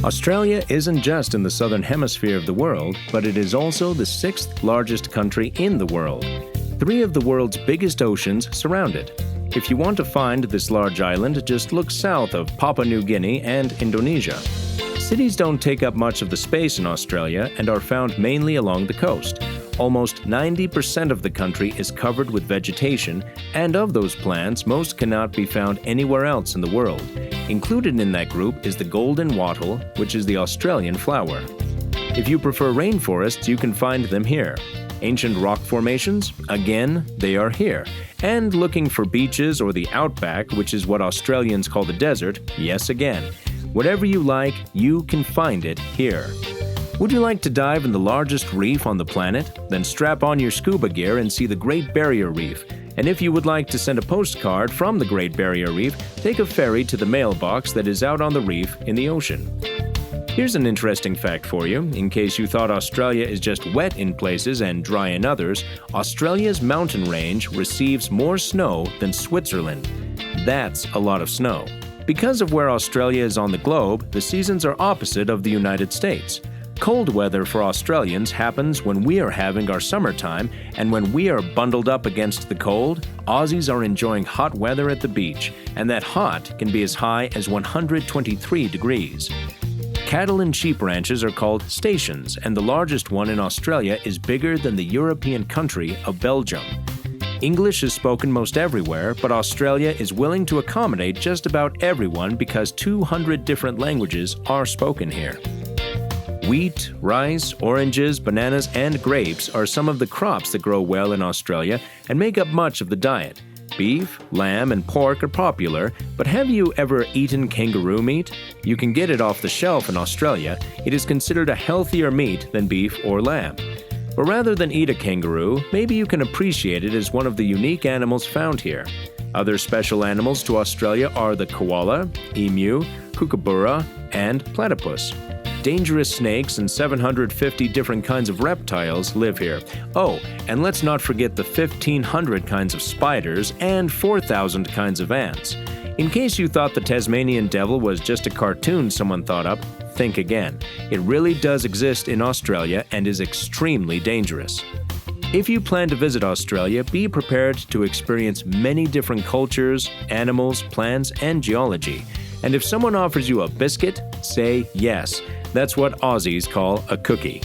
Australia isn't just in the southern hemisphere of the world, but it is also the sixth largest country in the world. 3 of the world's biggest oceans surround it. If you want to find this large island, just look south of Papua New Guinea and Indonesia. Cities don't take up much of the space in Australia and are found mainly along the coast. Almost 90% of the country is covered with vegetation, and of those plants, most cannot be found anywhere else in the world. Included in that group is the golden wattle, which is the Australian flower. If you prefer rainforests, you can find them here. Ancient rock formations? Again, they are here. And looking for beaches or the outback, which is what Australians call the desert, yes again. Whatever you like, you can find it here. Would you like to dive in the largest reef on the planet? Then strap on your scuba gear and see the Great Barrier Reef. And if you would like to send a postcard from the Great Barrier Reef, take a ferry to the mailbox that is out on the reef in the ocean. Here's an interesting fact for you. In case you thought Australia is just wet in places and dry in others, Australia's mountain range receives more snow than Switzerland. That's a lot of snow. Because of where Australia is on the globe, the seasons are opposite of the United States. Cold weather for Australians happens when we are having our summertime, and when we are bundled up against the cold, Aussies are enjoying hot weather at the beach, and that hot can be as high as 123 degrees. Cattle and sheep ranches are called stations, and the largest one in Australia is bigger than the European country of Belgium. English is spoken most everywhere, but Australia is willing to accommodate just about everyone because 200 different languages are spoken here. Wheat, rice, oranges, bananas, and grapes are some of the crops that grow well in Australia and make up much of the diet. Beef, lamb, and pork are popular, but have you ever eaten kangaroo meat? You can get it off the shelf in Australia. It is considered a healthier meat than beef or lamb. But rather than eat a kangaroo, maybe you can appreciate it as one of the unique animals found here. Other special animals to Australia are the koala, emu, kookaburra, and platypus. Dangerous snakes and 750 different kinds of reptiles live here. Oh, and let's not forget the 1,500 kinds of spiders and 4,000 kinds of ants. In case you thought the Tasmanian devil was just a cartoon someone thought up, think again. It really does exist in Australia and is extremely dangerous. If you plan to visit Australia, be prepared to experience many different cultures, animals, plants, and geology. And if someone offers you a biscuit, say yes. That's what Aussies call a cookie.